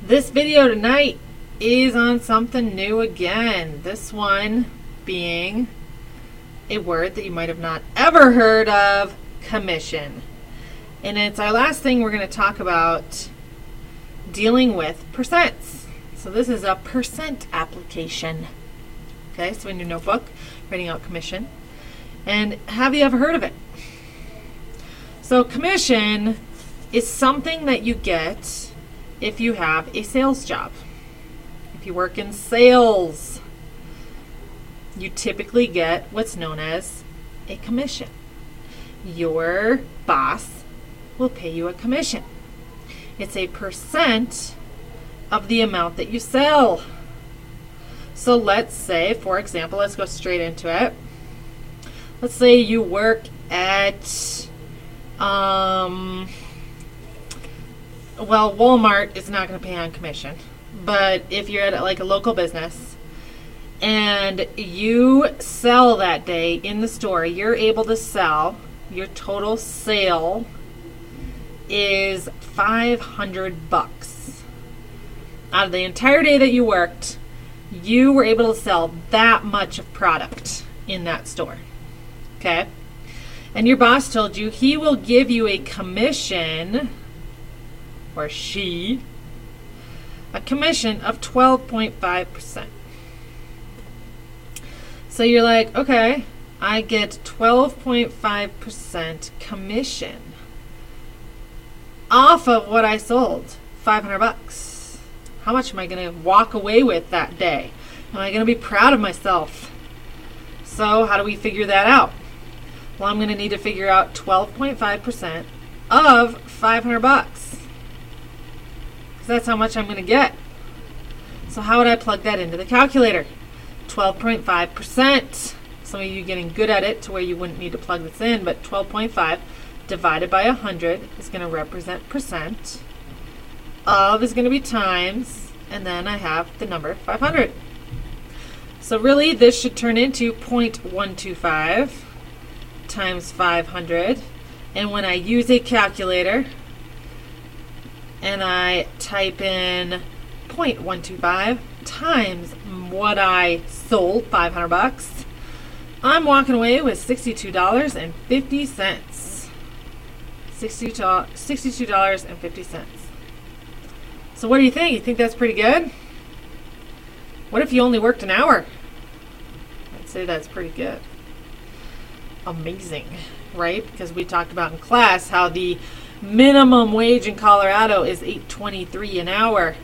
This video tonight is on something new again. This one being a word that you might have not ever heard of, commission. And it's our last thing we're going to talk about dealing with percents. So this is a percent application. Okay, so in your notebook, writing out commission. And have you ever heard of it? So commission is something that you get if you have a sales job. If you work in sales, you typically get what's known as a commission. Your boss will pay you a commission. It's a percent of the amount that you sell. So let's say, for example, let's go straight into it. Let's say you work at Walmart is not going to pay on commission. But if you're at like a local business and you sell that day in the store, you're able to sell, your total sale is $500. Out of the entire day that you worked, you were able to sell that much of product in that store. Okay? And your boss told you he will give you a commission, or she, a commission of 12.5%. So you're like, okay, I get 12.5% commission off of what I sold, $500. How much am I going to walk away with that day? Am I going to be proud of myself? So how do we figure that out? Well, I'm going to need to figure out 12.5% of $500. Because that's how much I'm going to get. So how would I plug that into the calculator? 12.5%. Some of you are getting good at it to where you wouldn't need to plug this in, but 12.5 divided by 100 is going to represent percent. Of is going to be times, and then I have the number 500. So really this should turn into 0.125 times 500. And when I use a calculator and I type in 0.125 times what I sold, $500, I'm walking away with $62.50. $62.50. So what do you think? You think that's pretty good? What if you only worked an hour? I'd say that's pretty good. Amazing, right? Because we talked about in class how the minimum wage in Colorado is $8.23 an hour.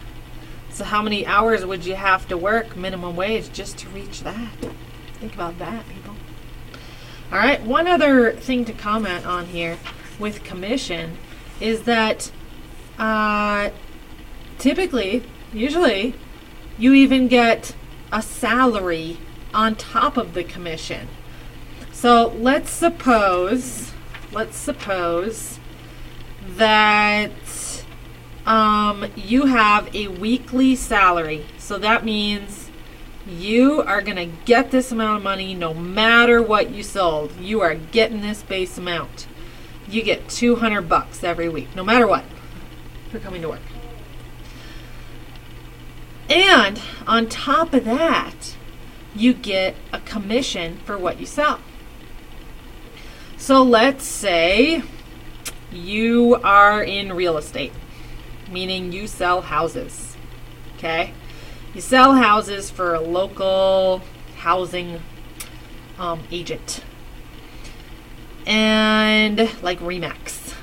So how many hours would you have to work minimum wage just to reach that? Think about that, people. All right, one other thing to comment on here with commission is that typically, usually, you even get a salary on top of the commission. So let's suppose that you have a weekly salary. So that means you are going to get this amount of money no matter what you sold. You are getting this base amount. You get $200 every week, no matter what, for coming to work. And on top of that, you get a commission for what you sell. So let's say you are in real estate, meaning you sell houses, okay? You sell houses for a local housing agent, and like RE/MAX.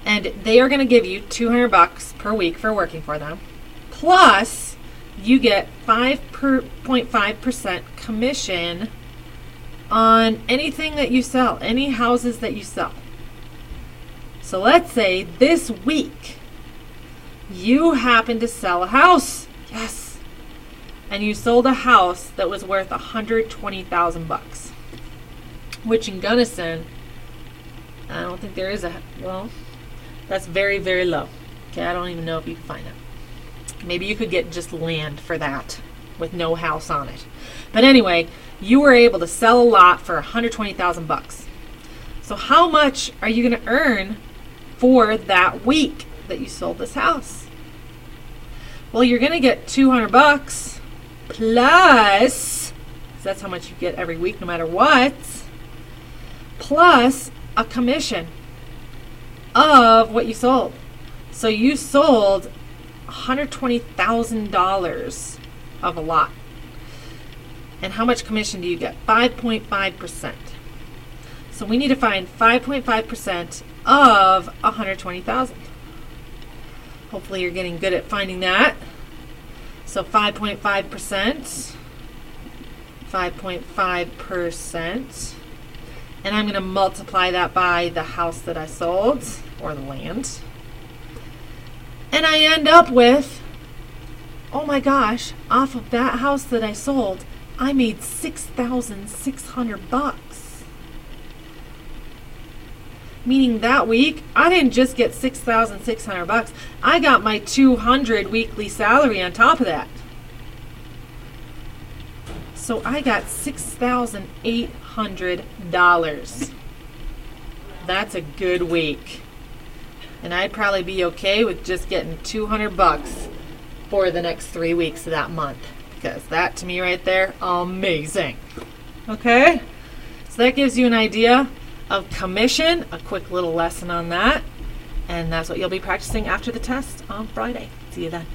And they are going to give you $200 per week for working for them. Plus, you get 5.5% commission on anything that you sell, any houses that you sell. So let's say this week you happen to sell a house. Yes. And you sold a house that was worth $120,000. Which in Gunnison, I don't think there is that's very, very low. Okay, I don't even know if you can find it. Maybe you could get just land for that with no house on it. But anyway, you were able to sell a lot for $120,000. So how much are you going to earn for that week that you sold this house? Well, you're going to get $200 plus, 'cause that's how much you get every week no matter what, plus a commission of what you sold. So you sold $120,000 of a lot. And how much commission do you get? 5.5%. So we need to find 5.5% of 120,000. Hopefully you're getting good at finding that. So 5.5%, 5.5%, and I'm going to multiply that by the house that I sold, or the land. And I end up with, oh my gosh, off of that house that I sold, I made $6,600. Meaning that week, I didn't just get $6,600. I got my $200 weekly salary on top of that. So I got $6,800. That's a good week. And I'd probably be okay with just getting $200 for the next 3 weeks of that month. Because that, to me right there, amazing. Okay? So that gives you an idea of commission, a quick little lesson on that. And that's what you'll be practicing after the test on Friday. See you then.